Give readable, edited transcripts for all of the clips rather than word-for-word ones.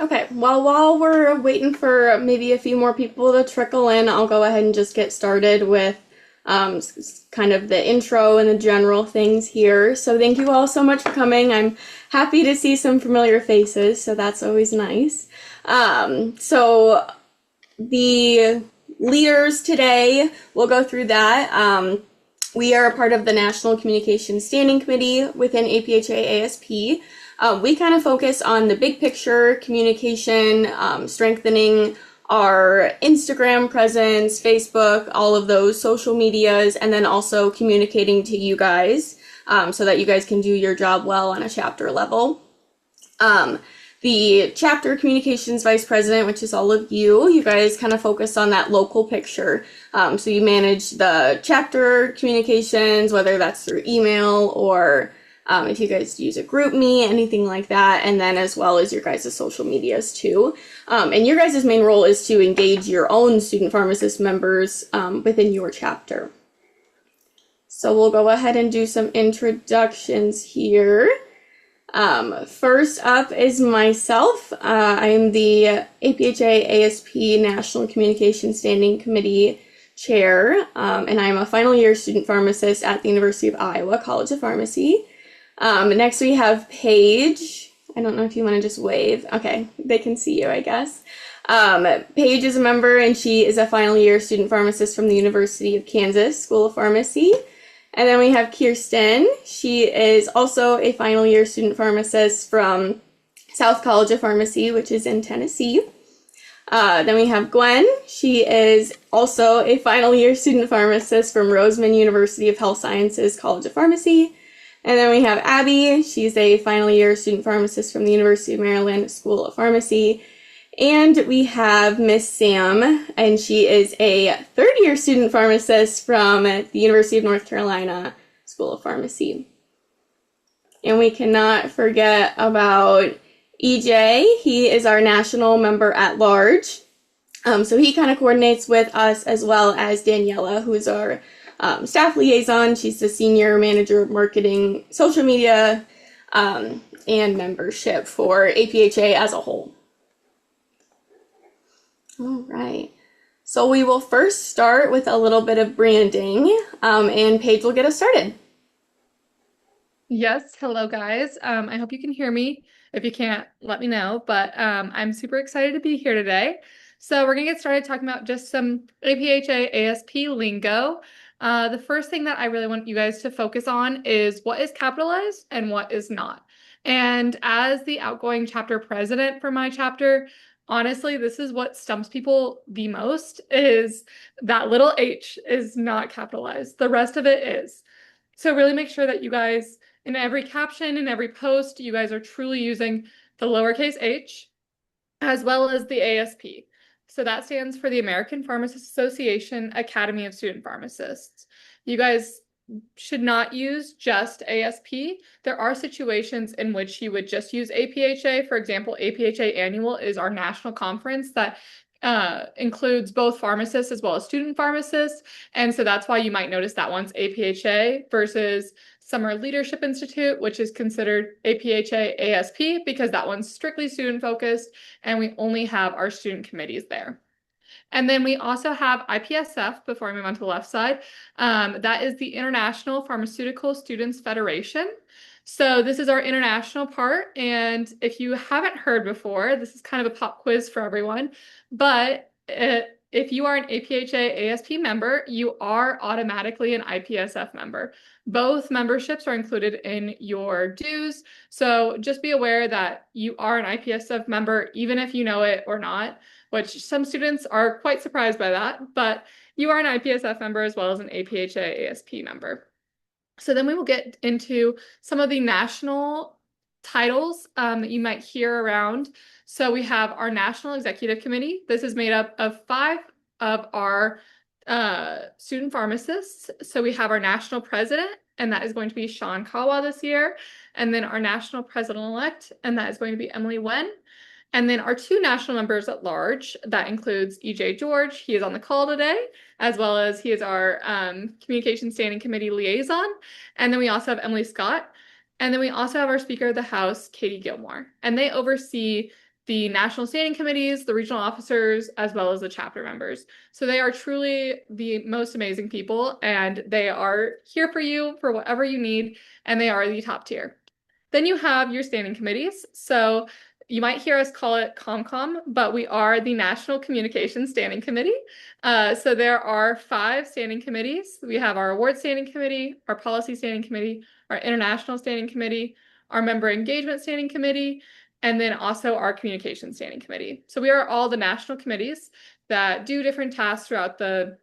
Okay, well, while we're waiting for maybe a few more people to trickle in, I'll go ahead and just get started with kind of the intro and the general things here. So, thank you all so much for coming. I'm happy to see some familiar faces, so that's always nice. So, the leaders today, we'll go through that. We are a part of the National Communications Standing Committee within APHA ASP. We kind of focus on the big picture communication, strengthening our Instagram presence, Facebook, all of those social medias, and then also communicating to you guys so that you guys can do your job well on a chapter level. The chapter communications vice president, which is all of you guys kind of focus on that local picture. So you manage the chapter communications, whether that's through email or if you guys use a group me, anything like that, and then as well as your guys' social medias too. And your guys' main role is to engage your own student pharmacist members within your chapter. So we'll go ahead and do some introductions here. First up is myself. I'm the APHA ASP National Communication Standing Committee Chair, and I'm a final year student pharmacist at the University of Iowa College of Pharmacy. Next we have Paige. I don't know if you want to just wave. Okay, they can see you, I guess. Paige is a member, and she is a final year student pharmacist from the University of Kansas School of Pharmacy. And then we have Kirsten. She is also a final year student pharmacist from South College of Pharmacy, which is in Tennessee. Then we have Gwen. She is also a final year student pharmacist from Roseman University of Health Sciences College of Pharmacy. And then we have Abby. She's a final year student pharmacist from the University of Maryland School of Pharmacy. And we have Miss Sam, and she is a third-year student pharmacist from the University of North Carolina School of Pharmacy. And we cannot forget about EJ. He is our national member at large. So he kind of coordinates with us as well as Daniela, who is our staff liaison. She's the senior manager of marketing, social media, and membership for APHA as a whole. All right. So we will first start with a little bit of branding, and Paige will get us started. Yes, hello guys. I hope you can hear me. If you can't, let me know. But I'm super excited to be here today. So we're gonna get started talking about just some APHA ASP lingo. The first thing that I really want you guys to focus on is what is capitalized and what is not. And as the outgoing chapter president for my chapter, honestly, this is what stumps people the most is that little h is not capitalized. The rest of it is. So really make sure that you guys in every caption, in every post, you guys are truly using the lowercase h as well as the ASP. So that stands for the American Pharmacists Association Academy of Student Pharmacists. You guys should not use just ASP. There are situations in which you would just use APHA. For example, APHA Annual is our national conference that includes both pharmacists as well as student pharmacists. And so that's why you might notice that one's APHA versus Summer Leadership Institute, which is considered APHA ASP because that one's strictly student focused and we only have our student committees there. And then we also have IPSF before I move on to the left side. That is the International Pharmaceutical Students Federation. So this is our international part. And if you haven't heard before, this is kind of a pop quiz for everyone. But if you are an APHA ASP member, you are automatically an IPSF member. Both memberships are included in your dues. So just be aware that you are an IPSF member, even if you know it or not, which some students are quite surprised by that, but you are an IPSF member as well as an APHA ASP member. So then we will get into some of the national titles that you might hear around. So we have our National Executive Committee. This is made up of 5 of our student pharmacists. So we have our national president, and that is going to be Sean Kawa this year. And then our national president-elect, and that is going to be Emily Wen. And then our 2 national members at large, that includes EJ George. He is on the call today, as well as he is our Communication Standing Committee liaison. And then we also have Emily Scott. And then we also have our Speaker of the House, Katie Gilmore. And they oversee the national standing committees, the regional officers, as well as the chapter members. So they are truly the most amazing people, and they are here for you for whatever you need, and they are the top tier. Then you have your standing committees. So you might hear us call it COMCOM, but we are the National Communications Standing Committee. So there are 5 standing committees. We have our award standing committee, our policy standing committee, our international standing committee, our member engagement standing committee, and then also our communication standing committee. So we are all the national committees that do different tasks throughout the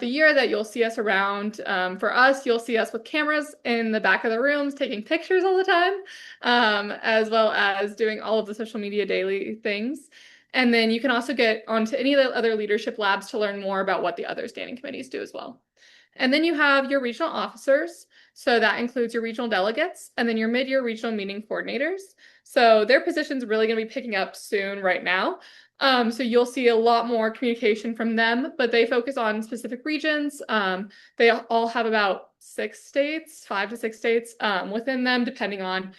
year that you'll see us around. For us, you'll see us with cameras in the back of the rooms taking pictures all the time, as well as doing all of the social media daily things. And then you can also get onto any of the other leadership labs to learn more about what the other standing committees do as well. And then you have your regional officers. So that includes your regional delegates and then your mid-year regional meeting coordinators. So their position's really going to be picking up soon right now. So you'll see a lot more communication from them, but they focus on specific regions. They all have about 6 states, 5 to 6 states within them, depending on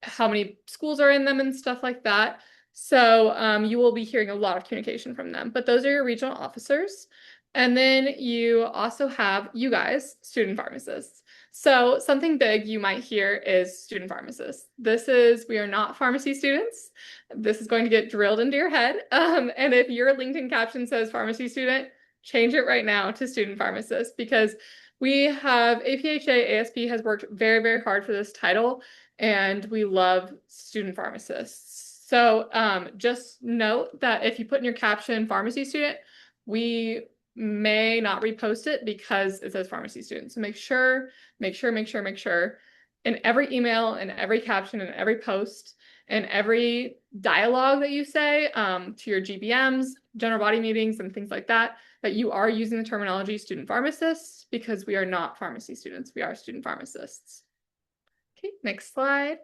how many schools are in them and stuff like that. So you will be hearing a lot of communication from them, but those are your regional officers. And then you also have you guys, student pharmacists. So something big you might hear is student pharmacists. We are not pharmacy students. This is going to get drilled into your head. And if your LinkedIn caption says pharmacy student, change it right now to student pharmacist, because we have APHA ASP has worked very, very hard for this title, and we love student pharmacists. So just note that if you put in your caption pharmacy student, we may not repost it because it says pharmacy student. So make sure in every email and every caption and every post and every dialogue that you say to your GBMs, general body meetings, and things like that, that you are using the terminology student pharmacists, because we are not pharmacy students. We are student pharmacists. Okay, next slide.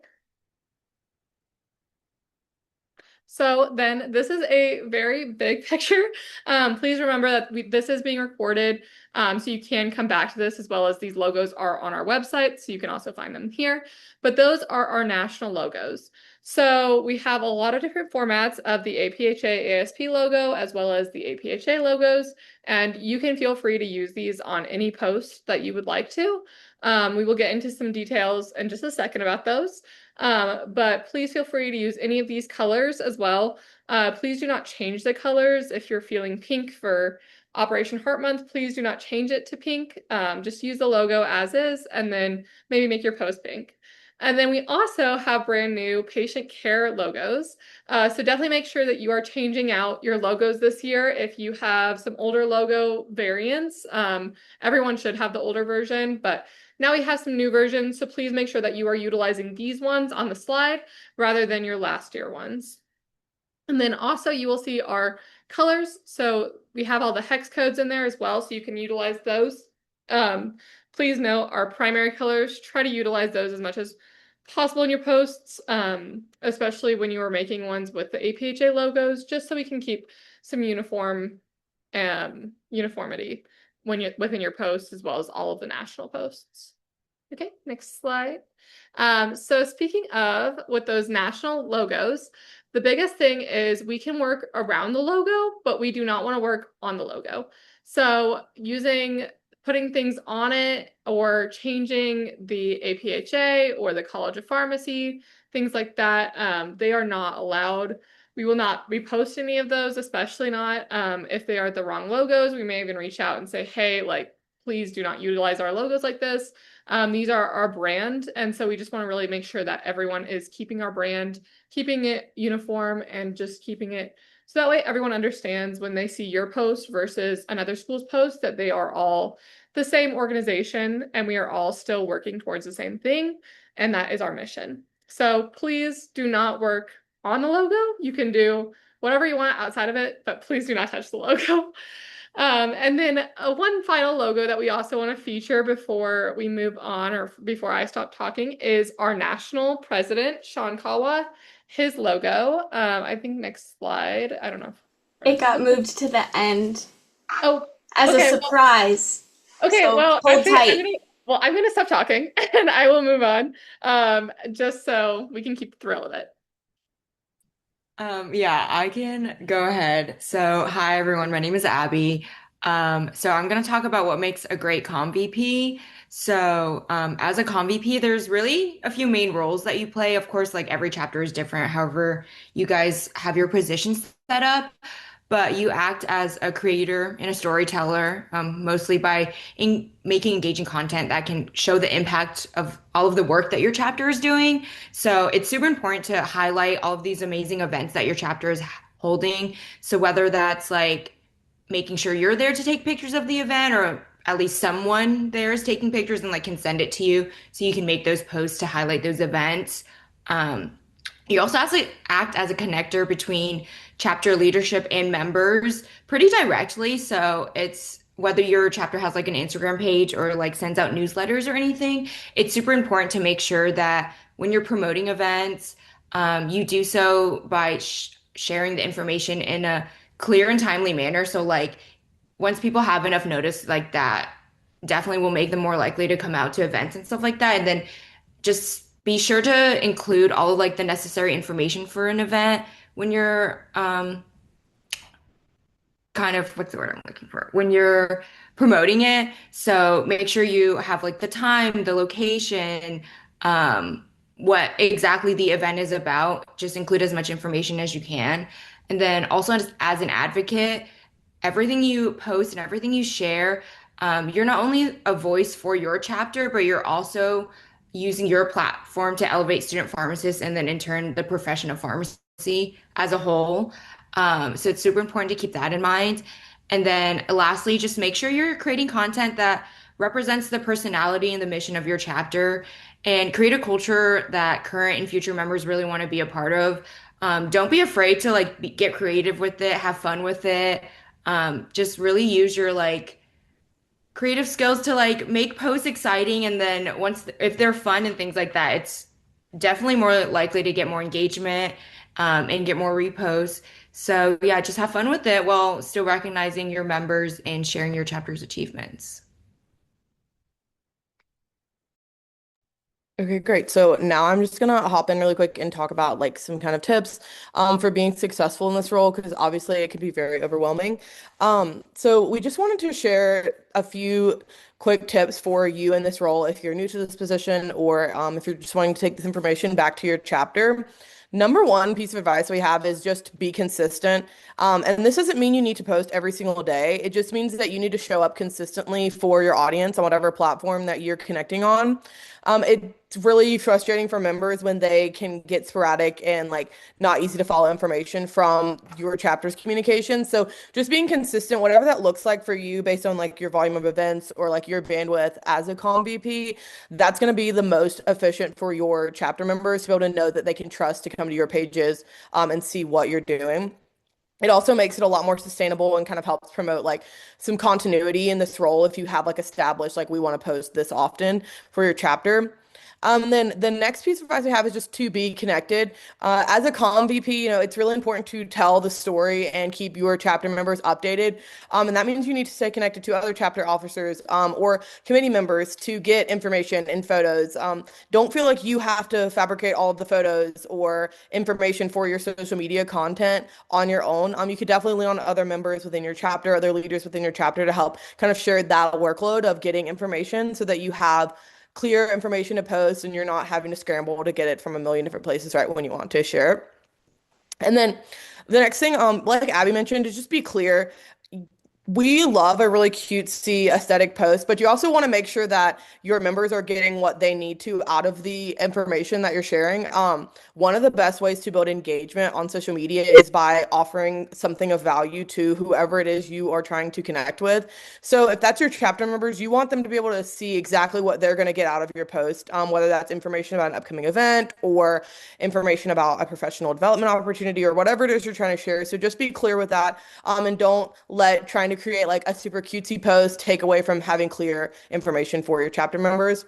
So then this is a very big picture. Please remember that this is being recorded, so you can come back to this, as well as these logos are on our website, so you can also find them here. But those are our national logos. So we have a lot of different formats of the APHA ASP logo, as well as the APHA logos, and you can feel free to use these on any post that you would like to. We will get into some details in just a second about those. But please feel free to use any of these colors as well. Please do not change the colors. If you're feeling pink for Operation Heart Month, please do not change it to pink. Just use the logo as is, and then maybe make your post pink. And then we also have brand new patient care logos. So definitely make sure that you are changing out your logos this year. If you have some older logo variants, everyone should have the older version, but now we have some new versions, so please make sure that you are utilizing these ones on the slide rather than your last year ones. And then also you will see our colors. So we have all the hex codes in there as well, so you can utilize those. Please note our primary colors, try to utilize those as much as possible in your posts, especially when you are making ones with the APHA logos, just so we can keep some uniformity within your posts, as well as all of the national posts. Okay, next slide. So speaking of with those national logos, the biggest thing is we can work around the logo, but we do not want to work on the logo. So putting things on it or changing the APHA or the College of Pharmacy, things like that, they are not allowed. We will not repost any of those, especially not if they are the wrong logos. We may even reach out and say, hey, like, please do not utilize our logos like this. These are our brand, and so we just want to really make sure that everyone is keeping our brand, keeping it uniform, and just keeping it so that way everyone understands when they see your post versus another school's post that they are all the same organization and we are all still working towards the same thing, and that is our mission. So please do not work on the logo. You can do whatever you want outside of it, but please do not touch the logo. And then one final logo that we also want to feature before we move on, or before I stop talking, is our national president, Sean Kawa, his logo. I think next slide. I don't know. It got moved to the end. Oh, as okay, a surprise. Okay, so well, hold actually, tight. I'm gonna stop talking and I will move on, just so we can keep the thrill of it. Yeah, I can go ahead. So, hi everyone, my name is Abby. So I'm going to talk about what makes a great Comm VP. So, as a Comm VP, there's really a few main roles that you play. Of course, like every chapter is different. However, you guys have your positions set up, but you act as a creator and a storyteller, mostly by making engaging content that can show the impact of all of the work that your chapter is doing. So it's super important to highlight all of these amazing events that your chapter is holding. So whether that's like making sure you're there to take pictures of the event, or at least someone there is taking pictures and like can send it to you so you can make those posts to highlight those events. Um, you also have to act as a connector between chapter leadership and members pretty directly. So it's whether your chapter has like an Instagram page or like sends out newsletters or anything, it's super important to make sure that when you're promoting events, you do so by sharing the information in a clear and timely manner. So like once people have enough notice like that, definitely will make them more likely to come out to events and stuff like that. And then just be sure to include all of like the necessary information for an event when you're kind of what's the word I'm looking for? When you're promoting it. So make sure you have like the time, the location, what exactly the event is about. Just include as much information as you can. And then also as an advocate, everything you post and everything you share, you're not only a voice for your chapter, but you're also using your platform to elevate student pharmacists and then in turn the profession of pharmacy as a whole. So it's super important to keep that in mind. And then lastly, just make sure you're creating content that represents the personality and the mission of your chapter and create a culture that current and future members really want to be a part of. Don't be afraid to like get creative with it, have fun with it. Just really use your like creative skills to like make posts exciting. And then if they're fun and things like that, it's definitely more likely to get more engagement, and get more reposts. So yeah, just have fun with it while still recognizing your members and sharing your chapter's achievements. Okay, great. So now I'm just gonna hop in really quick and talk about like some kind of tips for being successful in this role because obviously it can be very overwhelming. So we just wanted to share a few quick tips for you in this role if you're new to this position or if you're just wanting to take this information back to your chapter. Number one piece of advice we have is just be consistent. And this doesn't mean you need to post every single day. It just means that you need to show up consistently for your audience on whatever platform that you're connecting on. It's really frustrating for members when they can get sporadic and like not easy to follow information from your chapter's communication. So just being consistent, whatever that looks like for you based on like your volume of events or like your bandwidth as a Comm VP, that's going to be the most efficient for your chapter members to be able to know that they can trust to come to your pages and see what you're doing. It also makes it a lot more sustainable and kind of helps promote like some continuity in this role if you have like established like we want to post this often for your chapter. Then the next piece of advice we have is just to be connected. As a Comm VP, it's really important to tell the story and keep your chapter members updated. And that means you need to stay connected to other chapter officers or committee members to get information and photos. Don't feel like you have to fabricate all of the photos or information for your social media content on your own. You could definitely lean on other members within your chapter, other leaders within your chapter to help kind of share that workload of getting information so that you have clear information to post and you're not having to scramble to get it from a million different places right when you want to share it. And then the next thing, like Abby mentioned, is just be clear. We love a really cutesy aesthetic post, but you also want to make sure that your members are getting what they need to out of the information that you're sharing. One of the best ways to build engagement on social media is by offering something of value to whoever it is you are trying to connect with. So if that's your chapter members, you want them to be able to see exactly what they're going to get out of your post, whether that's information about an upcoming event or information about a professional development opportunity or whatever it is you're trying to share. So just be clear with that, and don't let trying to create like a super cutesy post take away from having clear information for your chapter members.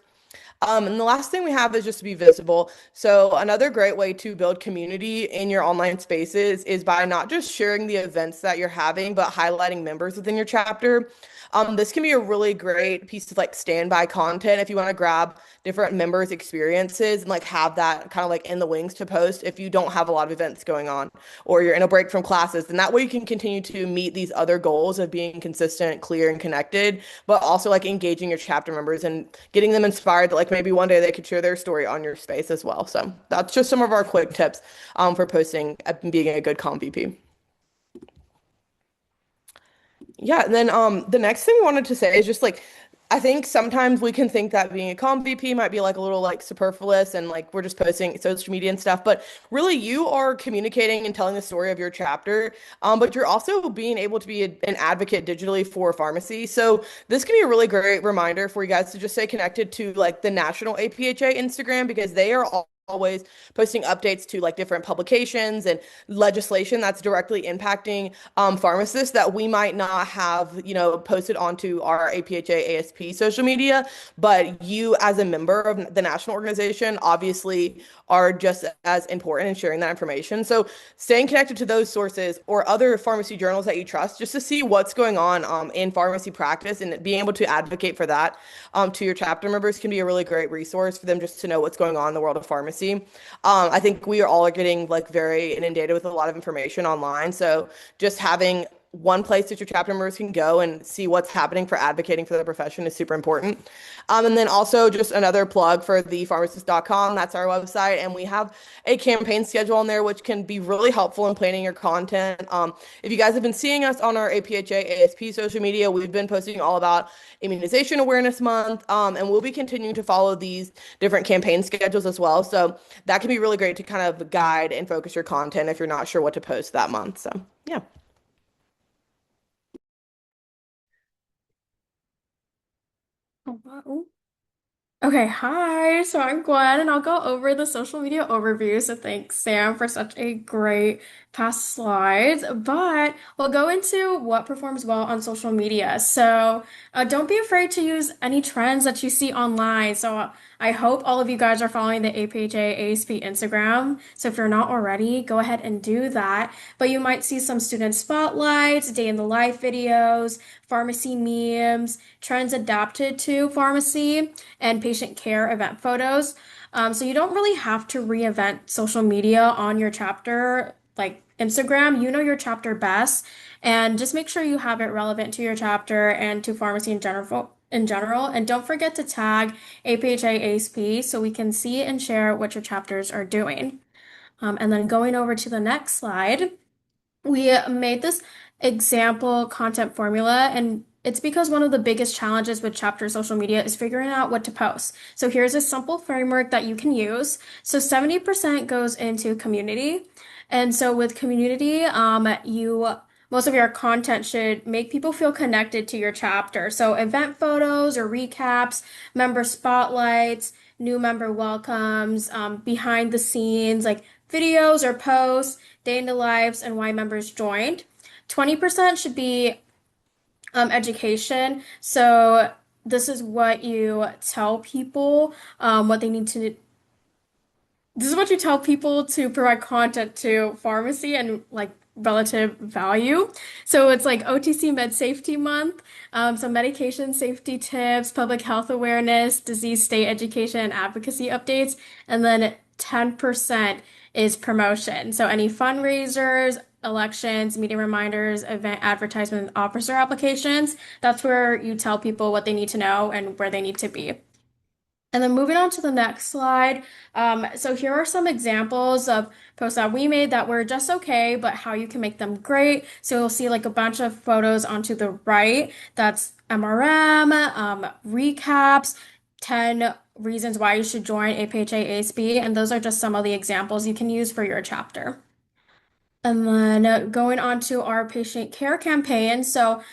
And the last thing we have is just to be visible. So another great way to build community in your online spaces is by not just sharing the events that you're having, but highlighting members within your chapter. This can be a really great piece of like standby content if you want to grab different members' experiences and like have that kind of like in the wings to post if you don't have a lot of events going on or you're in a break from classes. And that way you can continue to meet these other goals of being consistent, clear, and connected, but also like engaging your chapter members and getting them inspired that like maybe one day they could share their story on your space as well. So that's just some of our quick tips for posting and being a good Calm VP. Yeah, and then the next thing we wanted to say is just like I think sometimes we can think that being a comm VP might be like a little like superfluous and like we're just posting social media and stuff, but really you are communicating and telling the story of your chapter. But you're also being able to be an advocate digitally for pharmacy. So this can be a really great reminder for you guys to just stay connected to like the national APHA Instagram because they are always posting updates to like different publications and legislation that's directly impacting pharmacists that we might not have, posted onto our APHA ASP social media, but you as a member of the national organization obviously are just as important in sharing that information. So staying connected to those sources or other pharmacy journals that you trust just to see what's going on in pharmacy practice and being able to advocate for that to your chapter members can be a really great resource for them just to know what's going on in the world of pharmacy. I think we are all getting like very inundated with a lot of information online. So just having one place that your chapter members can go and see what's happening for advocating for the profession is super important. And then also just another plug for thepharmacist.com. That's our website. And we have a campaign schedule on there, which can be really helpful in planning your content. If you guys have been seeing us on our APHA ASP social media, we've been posting all about Immunization Awareness Month. And we'll be continuing to follow these different campaign schedules as well. So that can be really great to kind of guide and focus your content if you're not sure what to post that month. So yeah. Hello. Okay, hi. So I'm Gwen, and I'll go over the social media overview. So thanks, Sam, for such a great past slides. But we'll go into what performs well on social media. So don't be afraid to use any trends that you see online. So I hope all of you guys are following the APHA ASP Instagram. So if you're not already, go ahead and do that. But you might see some student spotlights, day in the life videos, pharmacy memes, trends adapted to pharmacy, and patient care event photos. So you don't really have to reinvent social media on your chapter, like Instagram. You know your chapter best, and just make sure you have it relevant to your chapter and to pharmacy in general. And don't forget to tag APHA ASP so we can see and share what your chapters are doing. And then going over to the next slide, we made this example content formula, and it's because one of the biggest challenges with chapter social media is figuring out what to post. So here's a simple framework that you can use. So 70% goes into community. And so with community, most of your content should make people feel connected to your chapter. So event photos or recaps, member spotlights, new member welcomes, behind the scenes, like videos or posts, day in the lives, and why members joined. 20% should be education. So this is what you tell people what they need to. This is what you tell people to provide content to pharmacy and like relative value. So it's like OTC Med Safety Month, some medication safety tips, public health awareness, disease state education, and advocacy updates, and then 10% is promotion. So any fundraisers, elections, meeting reminders, event advertisement, officer applications, that's where you tell people what they need to know and where they need to be. And then moving on to the next slide. So here are some examples of posts that we made that were just okay, but how you can make them great. So you'll see like a bunch of photos onto the right. That's MRM, recaps, 10 reasons why you should join APHA ASP. And those are just some of the examples you can use for your chapter. And then going on to our patient care campaign. So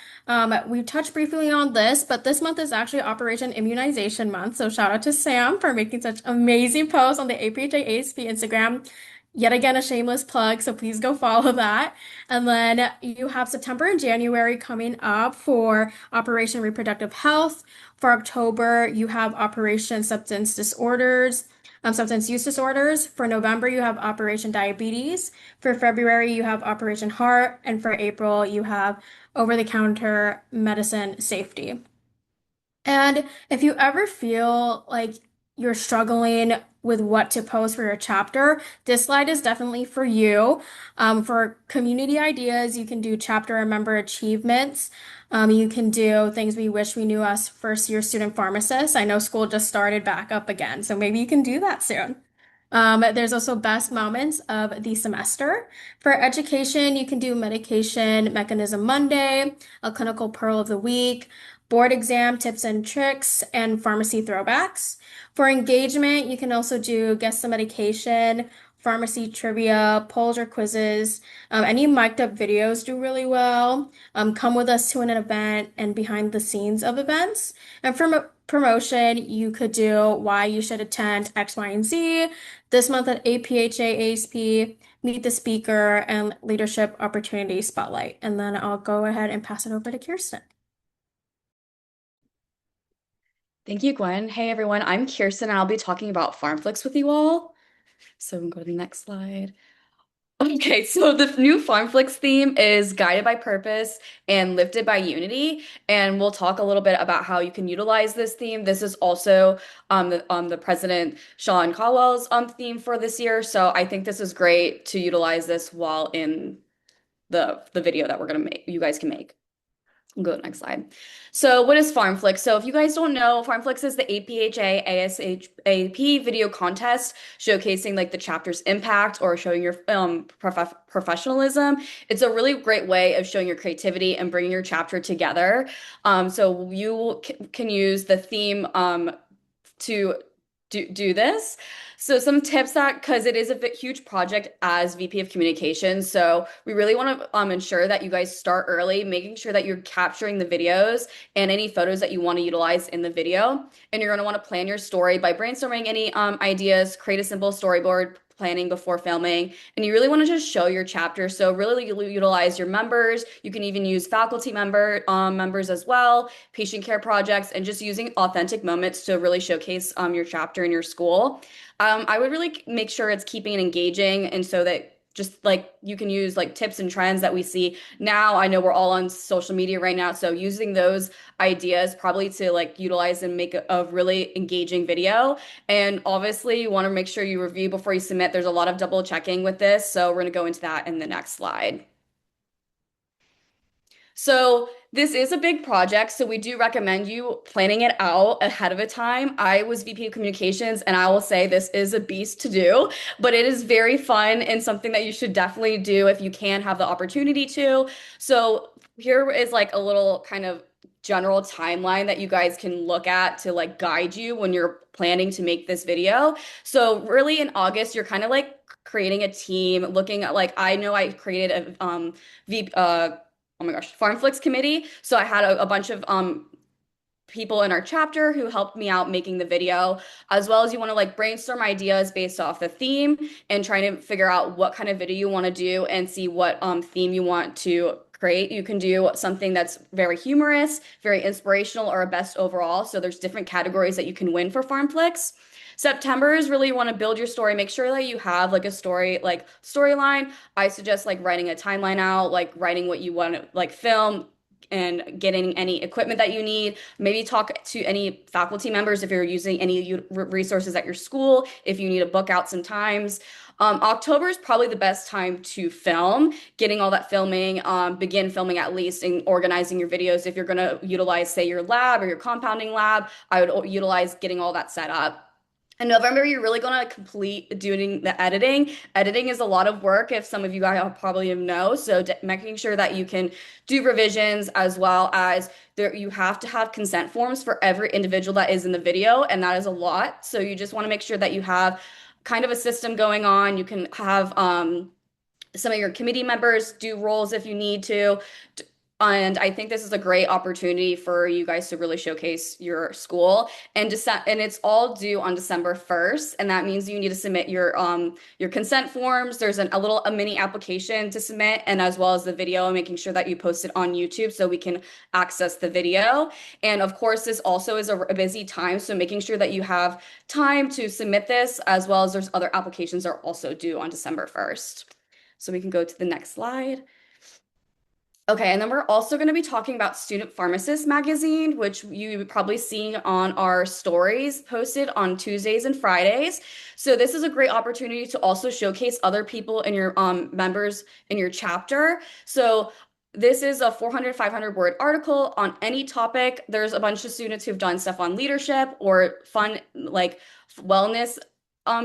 we touched briefly on this, but this month is actually Operation Immunization Month. So shout out to Sam for making such amazing posts on the APHA ASP Instagram. Yet again, a shameless plug, so please go follow that. And then you have September and January coming up for Operation Reproductive Health. For October, you have Operation Substance Use Disorders. For November, you have Operation Diabetes. For February, you have Operation Heart. And for April, you have Over-the-Counter Medicine Safety. And if you ever feel like you're struggling with what to post for your chapter, this slide is definitely for you. For community ideas, you can do chapter and member achievements. You can do things we wish we knew as first year student pharmacists. I know school just started back up again, so maybe you can do that soon. There's also best moments of the semester. For education, you can do medication mechanism Monday, a clinical pearl of the week, board exam tips and tricks, and pharmacy throwbacks. For engagement, you can also do guess the medication, pharmacy trivia, polls or quizzes. Any mic'd up videos do really well. Come with us to an event and behind the scenes of events. And for promotion, you could do why you should attend X, Y, and Z. This month at APHA ASP, meet the speaker, and leadership opportunity spotlight. And then I'll go ahead and pass it over to Kirsten. Thank you, Gwen. Hey, everyone. I'm Kirsten, and I'll be talking about FarmFlix with you all. So we can go to the next slide. Okay, so the new FarmFlix theme is guided by purpose and lifted by unity, and we'll talk a little bit about how you can utilize this theme. This is also the President Sean Caldwell's theme for this year, so I think this is great to utilize this while in the video that we're gonna make. You guys can make. We'll go to the next slide. So what is FarmFlix? So if you guys don't know, FarmFlix is the APHA ASAP video contest showcasing like the chapter's impact or showing your professionalism. It's a really great way of showing your creativity and bringing your chapter together. So you can use the theme to do this. So some tips that, because it is a huge project as VP of Communications, so we really want to ensure that you guys start early, making sure that you're capturing the videos and any photos that you want to utilize in the video. And you're going to want to plan your story by brainstorming any ideas, create a simple storyboard, planning before filming, and you really want to just show your chapter. So really utilize your members. You can even use faculty members as well, patient care projects, and just using authentic moments to really showcase your chapter in your school. I would really make sure it's keeping it engaging, and so that just like you can use like tips and trends that we see now. I know we're all on social media right now, so using those ideas probably to like utilize and make a really engaging video. And obviously you want to make sure you review before you submit. There's a lot of double checking with this, so we're going to go into that in the next slide. So this is a big project, so we do recommend you planning it out ahead of a time. I was VP of Communications, and I will say this is a beast to do, but it is very fun and something that you should definitely do if you can have the opportunity to. So here is like a little kind of general timeline that you guys can look at to like guide you when you're planning to make this video. So really in August, you're kind of like creating a team, looking at like, I know I created a oh my gosh, FarmFlix committee. So I had a bunch of people in our chapter who helped me out making the video, as well as you want to like brainstorm ideas based off the theme and trying to figure out what kind of video you want to do and see what theme you want to create. You can do something that's very humorous, very inspirational, or a best overall. So there's different categories that you can win for FarmFlix. September is really, you want to build your story. Make sure that you have like a storyline. I suggest like writing a timeline out, like writing what you want to like film and getting any equipment that you need. Maybe talk to any faculty members if you're using any resources at your school, if you need a book out sometimes. October is probably the best time to film, getting all that filming, begin filming at least, and organizing your videos. If you're going to utilize, say, your lab or your compounding lab, I would utilize getting all that set up. In November, you're really going to complete doing the editing. Editing is a lot of work, if some of you guys probably know. So making sure that you can do revisions, as well as you have to have consent forms for every individual that is in the video, and that is a lot. So you just want to make sure that you have kind of a system going on. You can have some of your committee members do roles if you need to. And I think this is a great opportunity for you guys to really showcase your school. And it's all due on December 1st, and that means you need to submit your consent forms. There's a mini application to submit, and as well as the video, and making sure that you post it on YouTube so we can access the video. And of course, this also is a busy time, so making sure that you have time to submit this, as well as there's other applications that are also due on December 1st. So we can go to the next slide. Okay, and then we're also going to be talking about Student Pharmacist magazine, which you've probably seen on our stories posted on Tuesdays and Fridays. So this is a great opportunity to also showcase other people in your members in your chapter. So this is a 400, 500 word article on any topic. There's a bunch of students who've done stuff on leadership or fun, like wellness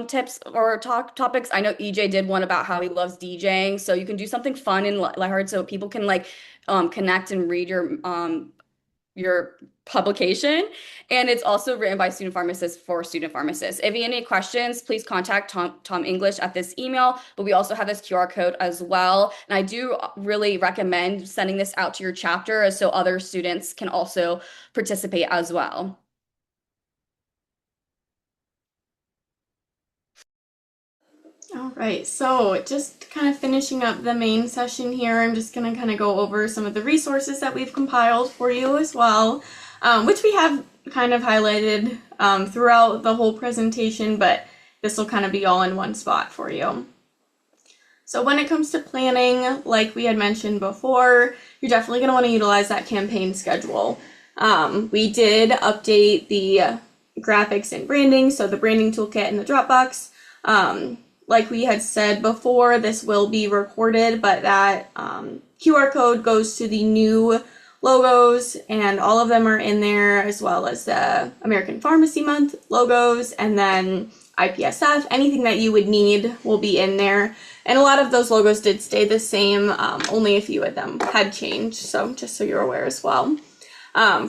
tips or topics. I know EJ did one about how he loves DJing, so you can do something fun and lighthearted so people can like connect and read your publication. And it's also written by student pharmacists for student pharmacists. If you have any questions, please contact Tom English at this email, but we also have this QR code as well. And I do really recommend sending this out to your chapter so other students can also participate as well. All right, so just kind of finishing up the main session here, I'm just going to kind of go over some of the resources that we've compiled for you as well, which we have kind of highlighted throughout the whole presentation, but this will kind of be all in one spot for you. So when it comes to planning, like we had mentioned before, you're definitely going to want to utilize that campaign schedule. We did update the graphics and branding, so the branding toolkit in the Dropbox. Like we had said before, this will be recorded, but that QR code goes to the new logos, and all of them are in there, as well as the American Pharmacy Month logos, and then IPSF. Anything that you would need will be in there. And a lot of those logos did stay the same, only a few of them had changed, so just so you're aware as well.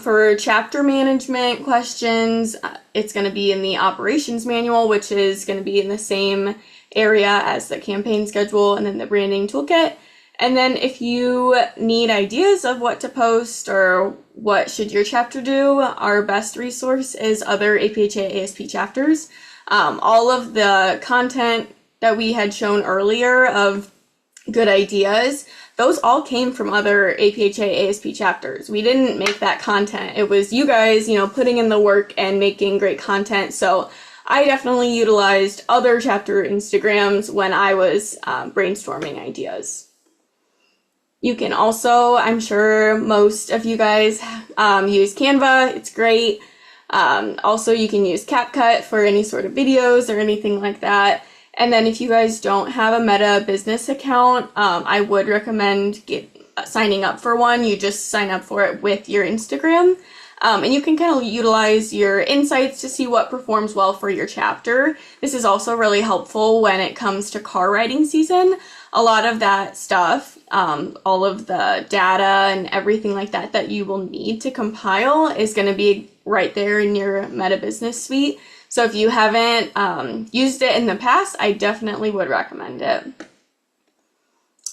For chapter management questions, it's going to be in the operations manual, which is going to be in the same area as the campaign schedule and then the branding toolkit. And then if you need ideas of what to post or what should your chapter do, our best resource is other APHA ASP chapters. All of the content that we had shown earlier of good ideas, those all came from other APHA ASP chapters. We didn't make that content. It was you guys, putting in the work and making great content. So I definitely utilized other chapter Instagrams when I was brainstorming ideas. You can also, I'm sure most of you guys use Canva. It's great. Also, you can use CapCut for any sort of videos or anything like that. And then if you guys don't have a Meta business account, I would recommend signing up for one. You just sign up for it with your Instagram. And you can kind of utilize your insights to see what performs well for your chapter. This is also really helpful when it comes to car riding season. A lot of that stuff, all of the data and everything like that that you will need to compile is going to be right there in your Meta Business Suite. So if you haven't used it in the past, I definitely would recommend it.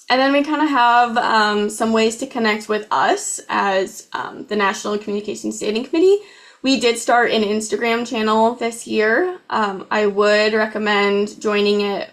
And then we kind of have some ways to connect with us as the National Communication Standing Committee. We did start an Instagram channel this year. I would recommend joining it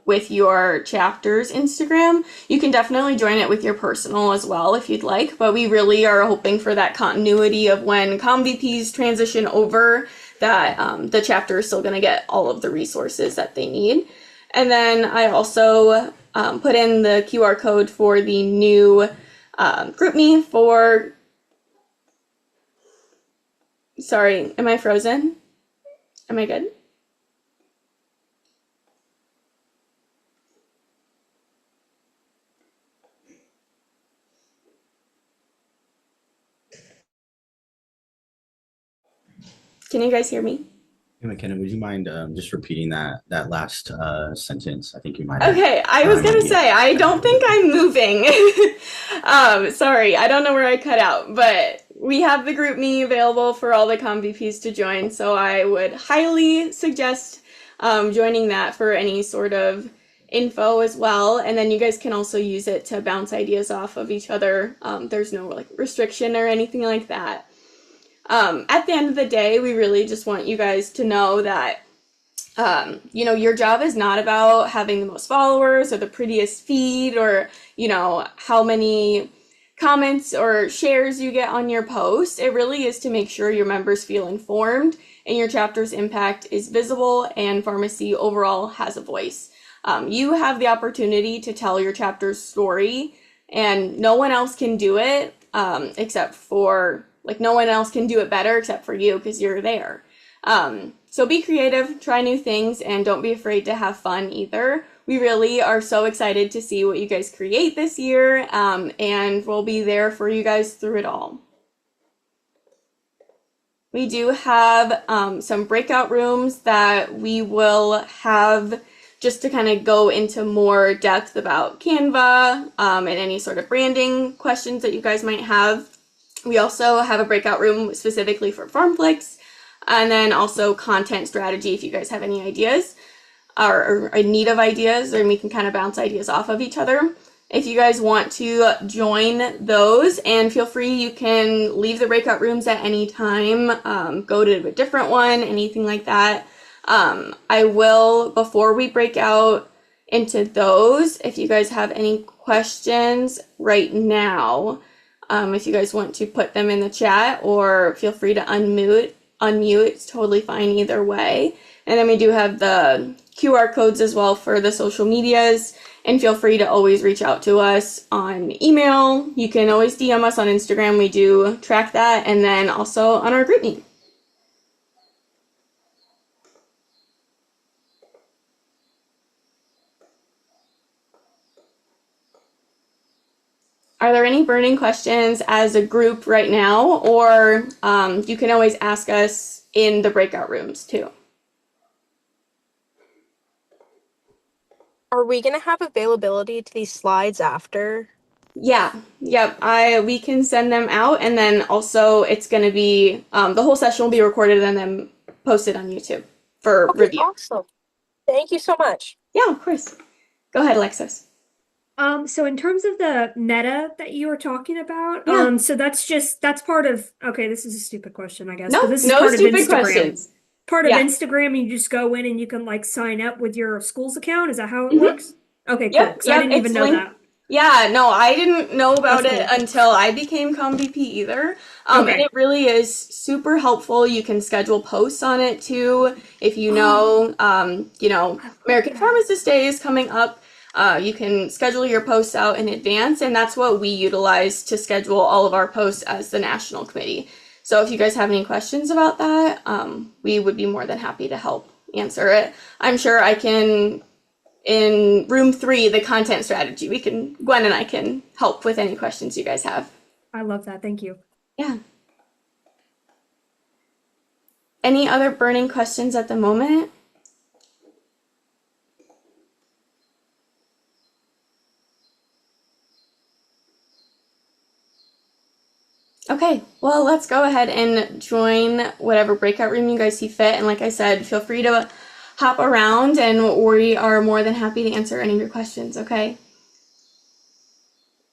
with your chapter's Instagram. You can definitely join it with your personal as well if you'd like, but we really are hoping for that continuity of when ComVPs transition over, that the chapter is still going to get all of the resources that they need. And then I also put in the QR code for the new GroupMe for, sorry, am I frozen? Am I good? Can you guys hear me? Hey, McKenna, would you mind just repeating that last sentence? I think you might have. Okay, I was gonna say, I don't think I'm moving. Sorry, I don't know where I cut out, but we have the GroupMe available for all the ComVPs to join, so I would highly suggest joining that for any sort of info as well, and then you guys can also use it to bounce ideas off of each other. There's no like restriction or anything like that. At the end of the day, we really just want you guys to know that your job is not about having the most followers or the prettiest feed or, how many comments or shares you get on your post. It really is to make sure your members feel informed and your chapter's impact is visible and pharmacy overall has a voice. You have the opportunity to tell your chapter's story, and no one else can do it no one else can do it better except for you because you're there. So be creative, try new things, and don't be afraid to have fun either. We really are so excited to see what you guys create this year, and we'll be there for you guys through it all. We do have some breakout rooms that we will have just to kind of go into more depth about Canva and any sort of branding questions that you guys might have. We also have a breakout room specifically for FarmFlix, and then also content strategy if you guys have any ideas or in need of ideas, and we can kind of bounce ideas off of each other. If you guys want to join those, and feel free, you can leave the breakout rooms at any time, go to a different one, anything like that. I will, before we break out into those, if you guys have any questions right now, if you guys want to put them in the chat, or feel free to unmute, it's totally fine either way. And then we do have the QR codes as well for the social medias, and feel free to always reach out to us on email. You can always DM us on Instagram. We do track that, and then also on our GroupMe. Are there any burning questions as a group right now, or you can always ask us in the breakout rooms too? Are we going to have availability to these slides after? Yeah, yep. We can send them out, and then also it's going to be the whole session will be recorded and then posted on YouTube for review. Awesome. Thank you so much. Yeah, of course. Go ahead, Alexis. So in terms of the meta that you were talking about, Yeah. so that's part of, okay, this is a stupid question, I guess. No, but this is no part of stupid Instagram. questions. Part of Yeah. Instagram, you just go in and you can like sign up with your school's account. Is that how it works? Okay, cool. Yep, 'Cause I didn't even it's know linked. that. Yeah, no, I didn't know about That's it cool. until I became ComVP either. And Okay. it really is super helpful. You can schedule posts on it too. If you know, American Pharmacist Day is coming up. You can schedule your posts out in advance, and that's what we utilize to schedule all of our posts as the national committee. So if you guys have any questions about that, we would be more than happy to help answer it. I'm sure I can, in room 3, the content strategy, Gwen and I can help with any questions you guys have. I love that. Thank you. Yeah. Any other burning questions at the moment? Okay, well, let's go ahead and join whatever breakout room you guys see fit. And like I said, feel free to hop around, and we are more than happy to answer any of your questions, okay?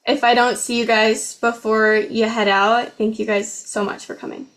If I don't see you guys before you head out, thank you guys so much for coming.